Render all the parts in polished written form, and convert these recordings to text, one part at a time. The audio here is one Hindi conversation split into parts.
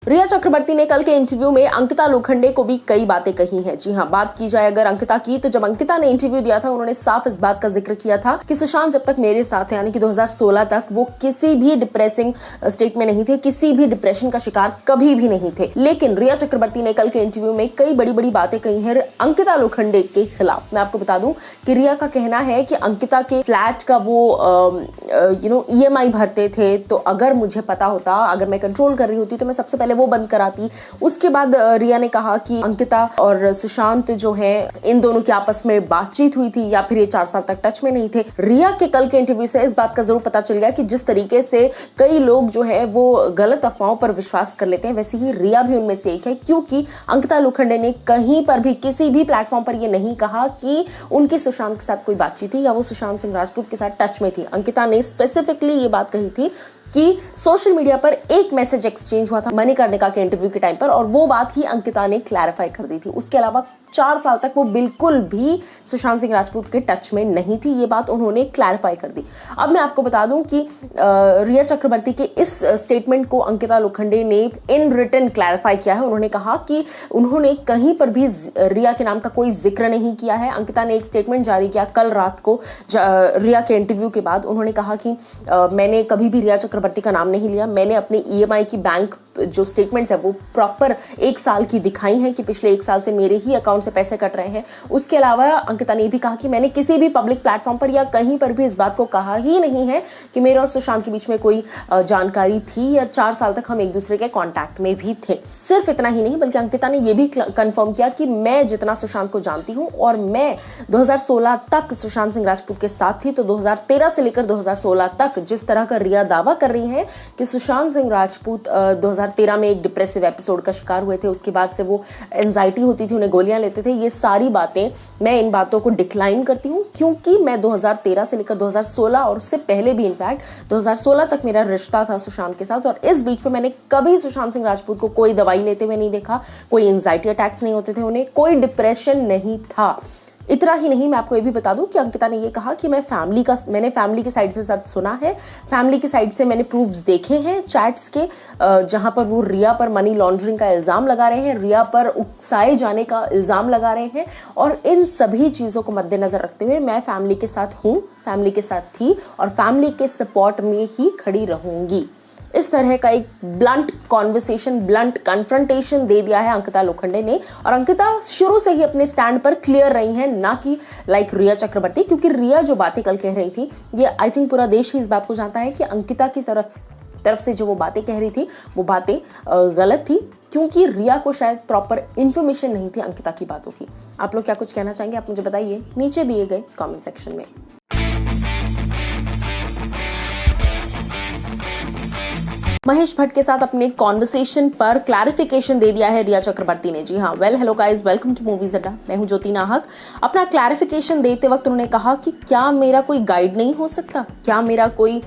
रिया चक्रवर्ती ने कल के इंटरव्यू में अंकिता लोखंडे को भी कई बातें कही हैं। जी हाँ, बात की जाए अगर अंकिता की, तो जब अंकिता ने इंटरव्यू दिया था उन्होंने साफ इस बात का जिक्र किया था कि सुशांत जब तक मेरे साथ है, यानी कि 2016 तक, वो किसी भी डिप्रेसिंग स्टेट में नहीं थे, किसी भी डिप्रेशन का शिकार कभी भी नहीं थे। लेकिन रिया चक्रवर्ती ने कल के इंटरव्यू में कई बड़ी बड़ी बातें कही हैं अंकिता लोखंडे के खिलाफ। मैं आपको बता दूं कि रिया का कहना है कि अंकिता के फ्लैट का वो EMI भरते थे, तो अगर मुझे पता होता, अगर मैं कंट्रोल कर रही होती तो मैं सबसे पहले वो बंद कराती। उसके बाद रिया ने कहा कि अंकिता और सुशांत जो है, इन दोनों की आपस में बातचीत हुई थी या फिर ये 4 साल तक टच में नहीं थे। रिया के कल के इंटरव्यू से इस बात का जरूर पता चल गया कि जिस तरीके से कई लोग जो है वो गलत अफवाहों पर विश्वास कर लेते हैं, वैसे ही रिया भी उनमें से एक है, क्योंकि अंकिता लोखंडे ने कहीं पर भी किसी भी प्लेटफॉर्म पर ये नहीं कहा कि उनकी सुशांत के साथ कोई बातचीत थी या वो सुशांत सिंह राजपूत के साथ टच में थी। अंकिता ने स्पेसिफिकली ये बात कही थी कि सोशल मीडिया पर एक मैसेज एक्सचेंज हुआ था मणिकर्णिका के इंटरव्यू के टाइम पर, और वो बात ही अंकिता ने क्लैरिफाई कर दी थी। उसके अलावा 4 साल तक वो बिल्कुल भी सुशांत सिंह राजपूत के टच में नहीं थी, ये बात उन्होंने क्लैरिफाई कर दी। अब मैं आपको बता दूं कि रिया चक्रवर्ती के इस स्टेटमेंट को अंकिता लोखंडे ने इन रिटन क्लैरिफाई किया है। उन्होंने कहा कि उन्होंने कहीं पर भी रिया के नाम का कोई जिक्र नहीं किया है। अंकिता ने एक स्टेटमेंट जारी किया कल रात को रिया के इंटरव्यू के बाद। उन्होंने कहा कि मैंने कभी भी रिया चक्रवर्ती का नाम नहीं लिया, मैंने अपनी EMI की बैंक जो स्टेटमेंट्स है वो प्रॉपर 1 साल की दिखाई है कि पिछले 1 साल से मेरे ही अकाउंट से पैसे कट रहे हैं। उसके अलावा अंकिता ने भी कहा कि मैंने किसी भी पब्लिक प्लेटफॉर्म पर या कहीं पर भी इस बात को कहा ही नहीं है कि मेरे और सुशांत के बीच में कोई जानकारी थी या 4 साल तक हम एक दूसरे के कांटेक्ट में भी थे। सिर्फ इतना ही नहीं, बल्कि अंकिता ने यह भी कंफर्म किया कि मैं जितना सुशांत को जानती हूं और मैं 2016 तक सुशांत सिंह राजपूत के साथ थी, तो 2013 से लेकर 2016 तक जिस तरह का रिया दावा कर रही है कि सुशांत सिंह राजपूत 2013 में एक डिप्रेसिव एपिसोड का शिकार हुए थे, उसके बाद से वो एंजाइटी होती थी, उन्हें गोलियां लेते थे, ये सारी बातें, मैं इन बातों को डिक्लाइन करती हूं, क्योंकि मैं 2013 से लेकर 2016 और उससे पहले भी इनफैक्ट 2016 तक मेरा रिश्ता था सुशांत के साथ, और इस बीच में मैंने कभी सुशांत सिंह राजपूत को कोई दवाई लेते हुए नहीं देखा, कोई एंजाइटी अटैक्स नहीं होते थे उन्हें, कोई डिप्रेशन नहीं था। इतना ही नहीं, मैं आपको ये भी बता दूं कि अंकिता ने ये कहा कि मैंने फैमिली की साइड से सच सुना है, फैमिली की साइड से मैंने प्रूफ्स देखे हैं चैट्स के, जहां पर वो रिया पर मनी लॉन्ड्रिंग का इल्जाम लगा रहे हैं, रिया पर उकसाए जाने का इल्जाम लगा रहे हैं, और इन सभी चीजों को मद्देनजर रखते हुए मैं फैमिली के साथ हूं, फैमिली के साथ थी और फैमिली के सपोर्ट में ही खड़ी रहूंगी। इस तरह का एक ब्लंट कॉन्वर्सेशन, ब्लंट कन्फ्रंटेशन दे दिया है अंकिता लोखंडे ने, और अंकिता शुरू से ही अपने स्टैंड पर क्लियर रही हैं, ना कि लाइक रिया चक्रवर्ती, क्योंकि रिया जो बातें कल कह रही थी, ये आई थिंक पूरा देश ही इस बात को जानता है कि अंकिता की तरफ से जो वो बातें कह रही थी वो बातें गलत थी, क्योंकि रिया को शायद प्रॉपर इन्फॉर्मेशन नहीं थी अंकिता की बातों की। आप लोग क्या कुछ कहना चाहेंगे, आप मुझे बताइए नीचे दिए गए कमेंट सेक्शन में। महेश भट्ट के साथ अपने कॉन्वर्सेशन पर क्लैरिफिकेशन दे दिया है रिया चक्रवर्ती ने। जी हाँ, hello guys, welcome to Movies Adda, मैं हूं ज्योति नाहक। अपना क्लैरिफिकेशन देते वक्त उन्होंने कहा कि क्या मेरा कोई गाइड नहीं हो सकता, क्या मेरा कोई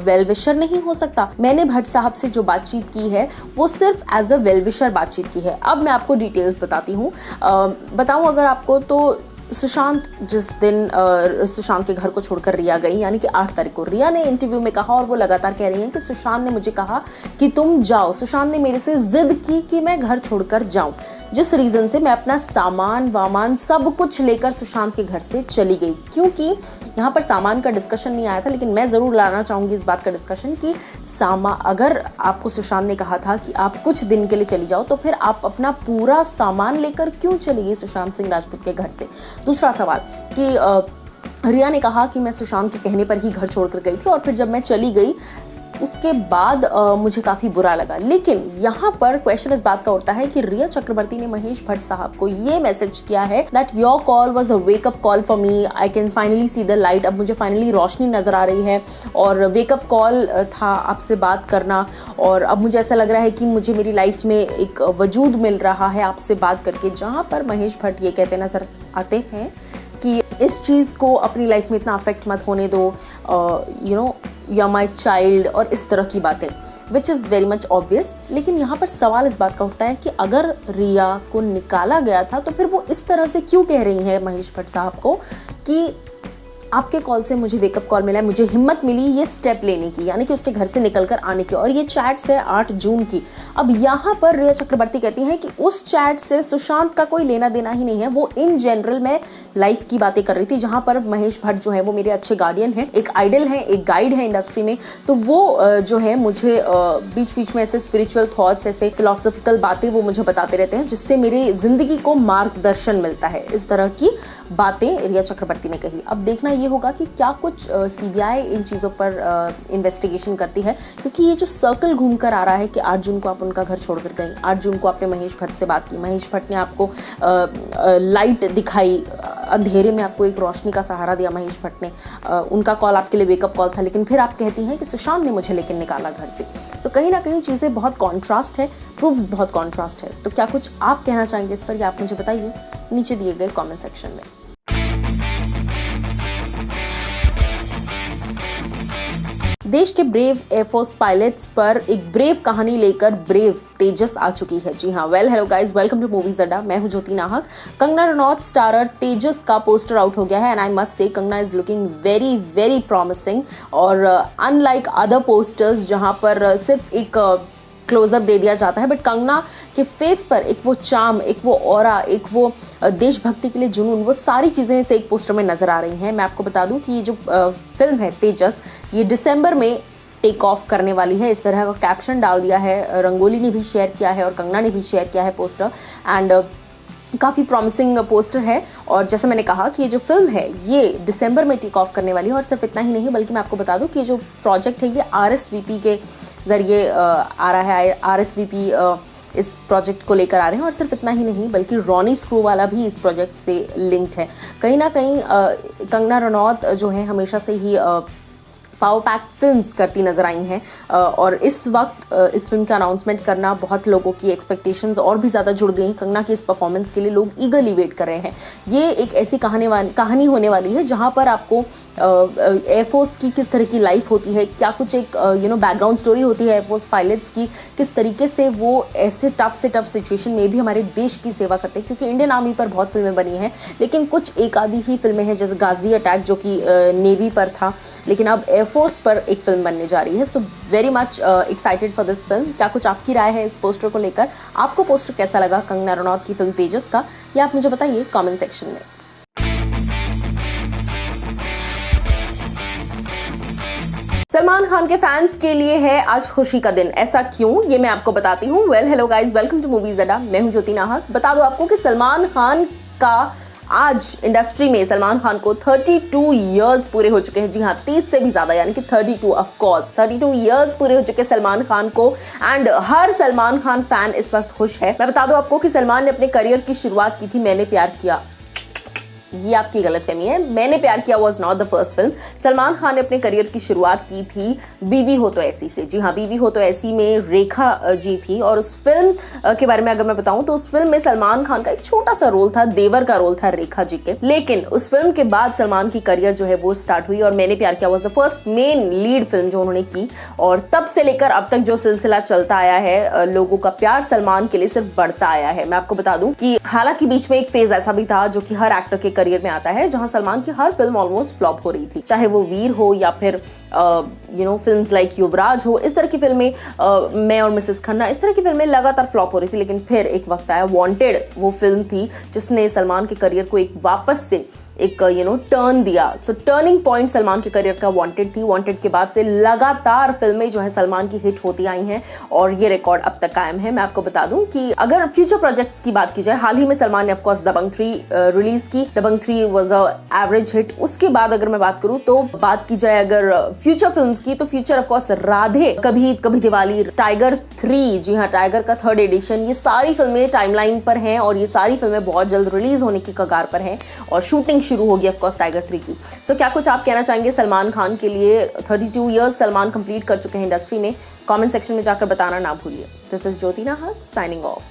वेल विशर नहीं हो सकता। मैंने भट्ट साहब से जो बातचीत की है वो सिर्फ एज अ वेल विशर बातचीत की है। अब मैं आपको डिटेल्स बताती हूँ, बताऊँ अगर आपको, तो सुशांत जिस दिन सुशांत के घर को छोड़कर रिया गई, यानी कि 8 तारीख को, रिया ने इंटरव्यू में कहा और वो लगातार कह रही हैं कि सुशांत ने मुझे कहा कि तुम जाओ, सुशांत ने मेरे से जिद की कि मैं घर छोड़कर जाऊं, जिस रीजन से मैं अपना सामान वामान सब कुछ लेकर सुशांत के घर से चली गई। क्योंकि यहाँ पर सामान का डिस्कशन नहीं आया था, लेकिन मैं जरूर लाना चाहूंगी इस बात का डिस्कशन कि अगर आपको सुशांत ने कहा था कि आप कुछ दिन के लिए चली जाओ, तो फिर आप अपना पूरा सामान लेकर क्यों चली गई सुशांत सिंह राजपूत के घर से। दूसरा सवाल कि रिया ने कहा कि मैं सुशांत के कहने पर ही घर छोड़कर गई थी और फिर जब मैं चली गई उसके बाद मुझे काफी बुरा लगा। लेकिन यहाँ पर क्वेश्चन इस बात का उठता है कि रिया चक्रवर्ती ने महेश भट्ट साहब को ये मैसेज किया है that your call was a wake up call for me, I can finally see the light, अब मुझे फाइनली रोशनी नजर आ रही है, और वेकअप कॉल था आपसे बात करना, और अब मुझे ऐसा लग रहा है कि मुझे मेरी लाइफ में एक वजूद मिल रहा है आपसे बात करके। जहाँ पर महेश भट्ट ये कहते नजर आते हैं कि इस चीज़ को अपनी लाइफ में इतना अफेक्ट मत होने दो, यू आर माई चाइल्ड, और इस तरह की बातें, which is very much obvious. लेकिन यहाँ पर सवाल इस बात का उठता है कि अगर रिया को निकाला गया था तो फिर वो इस तरह से क्यों कह रही है महेश भट्ट साहब को कि आपके कॉल से मुझे वेकअप कॉल मिला है, मुझे हिम्मत मिली ये स्टेप लेने की, यानी कि उसके घर से निकलकर आने की। और ये चैट्स है 8 जून की। अब यहाँ पर रिया चक्रवर्ती कहती हैं कि उस चैट से सुशांत का कोई लेना देना ही नहीं है, वो इन जनरल में लाइफ की बातें कर रही थी, जहां पर महेश भट्ट जो है वो मेरे अच्छे गार्डियन हैं, एक आइडल है, एक गाइड है इंडस्ट्री में। तो वो जो है मुझे बीच बीच में ऐसे स्पिरिचुअल थॉट्स, ऐसे फिलोसॉफिकल बातें वो मुझे बताते रहते हैं, जिससे मेरी जिंदगी को मार्गदर्शन मिलता है। इस तरह की बातें रिया चक्रवर्ती ने कही। अब देखना ये होगा कि क्या कुछ सीबीआई इन चीज़ों पर इन्वेस्टिगेशन करती है, क्योंकि ये जो सर्कल घूम कर आ रहा है कि 8 जून को आप उनका घर छोड़कर गई, 8 जून को आपने महेश भट्ट से बात की, महेश भट्ट ने आपको लाइट दिखाई, अंधेरे में आपको एक रोशनी का सहारा दिया महेश भट्ट ने, उनका कॉल आपके लिए वेकअप कॉल था, लेकिन फिर आप कहती हैं कि सुशांत ने मुझे लेकर निकाला घर से। तो कहीं ना कहीं चीज़ें बहुत कॉन्ट्रास्ट है, प्रूफ्स बहुत कॉन्ट्रास्ट है। तो क्या कुछ आप कहना चाहेंगे इस पर, या आप मुझे बताइए नीचे दिए गए कमेंट सेक्शन में। देश के ब्रेव एयरफोर्स पायलट्स पर एक ब्रेव कहानी लेकर ब्रेव तेजस आ चुकी है। जी हाँ, hello guys, welcome to Movies Adda. मैं हूं ज्योति नाहक। कंगना रनौत स्टारर तेजस का पोस्टर आउट हो गया है and I must say Kangana is looking very very promising. और अनलाइक अदर पोस्टर्स जहां पर सिर्फ एक क्लोजअप दे दिया जाता है, बट कंगना के फेस पर एक वो चार्म, एक वो ऑरा, एक वो देशभक्ति के लिए जुनून, वो सारी चीज़ें इस एक पोस्टर में नजर आ रही हैं। मैं आपको बता दूं कि ये जो फिल्म है तेजस, ये दिसंबर में टेक ऑफ करने वाली है। इस तरह का कैप्शन डाल दिया है, रंगोली ने भी शेयर किया है और कंगना ने भी शेयर किया है पोस्टर। एंड काफ़ी प्रॉमिसिंग पोस्टर है। और जैसे मैंने कहा कि ये जो फिल्म है ये दिसंबर में टेक ऑफ करने वाली है। और सिर्फ इतना ही नहीं, बल्कि मैं आपको बता दूं कि ये जो प्रोजेक्ट है ये RSVP के ज़रिए आ रहा है। RSVP इस प्रोजेक्ट को लेकर आ रहे हैं। और सिर्फ इतना ही नहीं, बल्कि रॉनी स्क्रूवाला भी इस प्रोजेक्ट से लिंक्ड है। कहीं ना कहीं कंगना रनौत जो है हमेशा से ही पावर पैक फिल्म्स करती नजर आई हैं, और इस वक्त इस फिल्म का अनाउंसमेंट करना बहुत लोगों की एक्सपेक्टेशंस और भी ज़्यादा जुड़ गई हैं। कंगना की इस परफॉर्मेंस के लिए लोग ईगरली वेट कर रहे हैं। ये एक ऐसी कहानी होने वाली है जहां पर आपको एयरफोर्स की किस तरह की लाइफ होती है, क्या कुछ एक बैकग्राउंड स्टोरी होती है एयरफोर्स पायलट्स की, किस तरीके से वो ऐसे टफ से टफ सिचुएशन में भी हमारे देश की सेवा करते हैं। क्योंकि इंडियन आर्मी पर बहुत फिल्में बनी हैं, लेकिन कुछ एक आधी ही फिल्में हैं, जैसे गाजी अटैक जो कि नेवी पर था, लेकिन अब फोर्स पर एक फिल्म बनने जा रही है। So very much excited for this film. क्या कुछ आपकी राय है इस पोस्टर को लेकर? आपको पोस्टर कैसा लगा कंगना रनौत की फिल्म तेजस का, या आप मुझे बताइए कमेंट सेक्शन में। सलमान खान के फैंस के लिए है आज खुशी का दिन। ऐसा क्यों, ये मैं आपको बताती हूँ। Hello guys, welcome to Movies Adda. मैं हूँ ज्योति नाहक। बता दो आपको कि सलमान खान का आज इंडस्ट्री में सलमान खान को 32 इयर्स पूरे हो चुके हैं। जी हाँ, 30 से भी ज्यादा, यानी कि 32, ऑफ कोर्स 32 इयर्स पूरे हो चुके सलमान खान को। And her Salman Khan fan इस वक्त खुश है। मैं बता दूं आपको कि सलमान ने अपने करियर की शुरुआत की थी मैंने प्यार किया। ये आपकी गलतफहमी है। मैंने प्यार किया was not the first film. Salman Khan ने अपने करियर की शुरुआत की थी बीवी हो तो ऐसी से। जी हाँ, बीवी हो तो ऐसी में रेखा जी थी। और उस फिल्म के बारे में अगर मैं बताऊं तो उस फिल्म में सलमान खान का एक छोटा सा रोल था, देवर का रोल था रेखा जी के। लेकिन उस फिल्म के बाद सलमान की करियर जो है वो स्टार्ट हुई और मैंने प्यार किया was the first main lead film जो उन्होंने की। और तब से लेकर अब तक जो सिलसिला चलता आया है, लोगों का प्यार सलमान के लिए सिर्फ बढ़ता आया है। मैं आपको बता दूं कि हालांकि बीच में एक फेज ऐसा भी था जो कि हर एक्टर के करियर में आता है, जहां सलमान की हर फिल्म ऑलमोस्ट फ्लॉप हो रही थी, चाहे वो वीर हो या फिर फिल्म्स लाइक युवराज हो। इस तरह की फिल्में, मैं और मिसेस खन्ना, इस तरह की फिल्में लगातार फ्लॉप हो रही थी। लेकिन फिर एक वक्त आया, वांटेड वो फिल्म थी जिसने सलमान के करियर को एक वापस से एक टर्न दिया। सो टर्निंग पॉइंट सलमान के करियर का वांटेड थी। वांटेड के बाद से लगातार फिल्में जो है सलमान की हिट होती आई हैं और ये रिकॉर्ड अब तक कायम है। मैं आपको बता दूं कि अगर फ्यूचर प्रोजेक्ट्स की बात की जाए, हाल ही में सलमान ने ऑफकोर्स दबंग 3 रिलीज की। दबंग 3 वाज अ एवरेज हिट। उसके बाद अगर मैं बात करूं तो बात की जाए अगर फ्यूचर फिल्म्स की, तो फ्यूचर ऑफकोर्स राधे, कभी कभी दिवाली, टाइगर 3, जी हाँ टाइगर का 3rd एडिशन, ये सारी फिल्में टाइमलाइन पर हैं और ये सारी फिल्में बहुत जल्द रिलीज होने की कगार पर हैं और शूटिंग शुरू होगी ऑफकोर्स टाइगर 3 की। सो क्या कुछ आप कहना चाहेंगे सलमान खान के लिए? 32 इयर्स सलमान कंप्लीट कर चुके हैं इंडस्ट्री में। कमेंट सेक्शन में जाकर बताना ना भूलिए। दिस इज ज्योति नाहक साइनिंग ऑफ।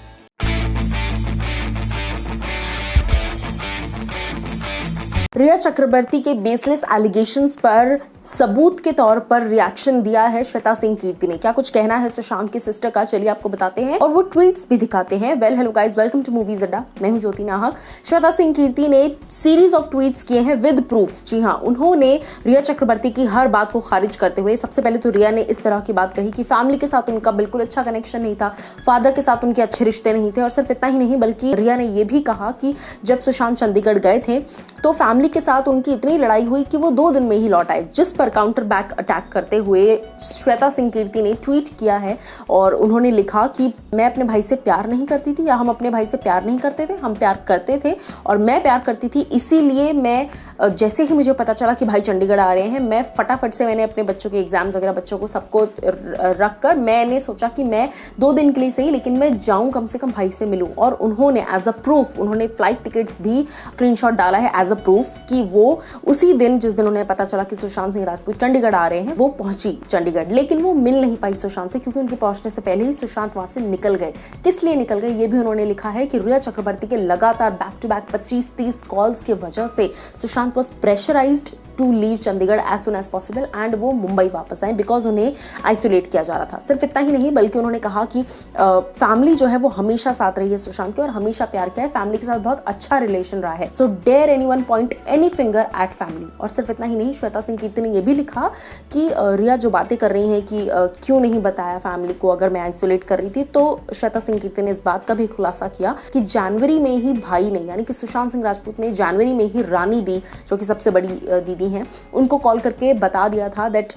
रिया चक्रवर्ती के बेसलेस एलिगेशंस पर सबूत के तौर पर रिएक्शन दिया है श्वेता सिंह कीर्ति ने। क्या कुछ कहना है सुशांत की सिस्टर का, चलिए आपको बताते हैं और वो ट्वीट्स भी दिखाते हैं। Well hello guys, welcome to Movies Adda, मैं हूं ज्योति नाहक। श्वेता सिंह कीर्ति ने सीरीज ऑफ ट्वीट्स किए हैं विद प्रूफ्स। जी हां, उन्होंने रिया चक्रवर्ती की हर बात को खारिज करते हुए, सबसे पहले तो रिया ने इस तरह की बात कही कि फैमिली के साथ उनका बिल्कुल अच्छा कनेक्शन नहीं था, फादर के साथ उनके अच्छे रिश्ते नहीं थे। और सिर्फ इतना ही नहीं बल्कि रिया ने यह भी कहा कि जब सुशांत चंडीगढ़ गए थे तो फैमिली के साथ उनकी इतनी लड़ाई हुई कि वो 2 दिन में ही लौट आए। जिस पर काउंटर बैक अटैक करते हुए श्वेता सिंह कीर्ति ने ट्वीट किया है और उन्होंने लिखा कि मैं अपने भाई से प्यार नहीं करती थी, या हम अपने भाई से प्यार नहीं करते थे, हम प्यार करते थे और मैं प्यार करती थी। इसीलिए मैं जैसे ही मुझे पता चला कि भाई चंडीगढ़ आ रहे हैं, मैं फटाफट से मैंने अपने बच्चों के एग्जाम्स वगैरह बच्चों को सबको रख कर मैंने सोचा कि मैं 2 दिन के लिए सही लेकिन मैं जाऊं, कम से कम भाई से मिलूं। और उन्होंने एज अ प्रूफ उन्होंने फ्लाइट टिकट्स भी स्क्रीनशॉट डाला है एज अ प्रूफ कि वो उसी दिन जिस दिन उन्हें पता चला कि सुशांत सिंह राजपूत चंडीगढ़ आ रहे हैं वो पहुंची चंडीगढ़, लेकिन वो मिल नहीं पाई सुशांत से क्योंकि उनके पहुंचने से पहले ही सुशांत वहां से निकल गए। किस लिए निकल गए ये भी उन्होंने लिखा है कि रिया चक्रवर्ती के लगातार बैक टू बैक 25-30 कॉल्स की वजह से Sushant was pressurised to leave Chandigarh as soon as possible and वो मुंबई वापस आए बिकॉज उन्हें आइसोलेट किया जा रहा था। सिर्फ इतना ही नहीं बल्कि उन्होंने कहा कि फैमिली जो है वो हमेशा साथ रही है सुशांत के और हमेशा प्यार किया है, फैमिली के साथ बहुत अच्छा रिलेशन रहा है। So dare anyone point any finger at family. और सिर्फ इतना ही नहीं, श्वेता सिंह कीर्ति ने यह भी लिखा कि रिया जो बातें कर रही हैं कि क्यों नहीं बताया फैमिली को अगर मैं आइसोलेट कर रही थी, तो श्वेता सिंह कीर्ति ने इस बात का भी खुलासा किया कि जनवरी में ही भाई ने यानी कि सुशांत सिंह राजपूत ने जनवरी में ही रानी दी जो कि सबसे बड़ी दीदी हैं, उनको कॉल करके बता दिया था that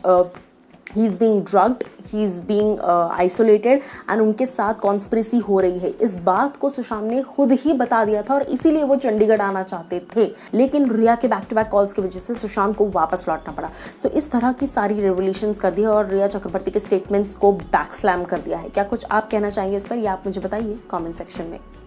he is being drugged, he is being isolated and उनके साथ कॉन्स्पिरेसी हो रही है। इस बात को सुशांत ने खुद ही बता दिया था और इसीलिए वो चंडीगढ़ आना चाहते थे, लेकिन रिया के बैक टू बैक कॉल्स की वजह से सुशांत को वापस लौटना पड़ा। सो इस तरह की सारी रेवोल्यूशंस कर दी और रिया चक्रवर्ती के स्टेटमेंट्स को बैक स्लैम कर दिया है। क्या कुछ आप कहना चाहेंगे इस पर, या आप मुझे बताइए कमेंट सेक्शन में।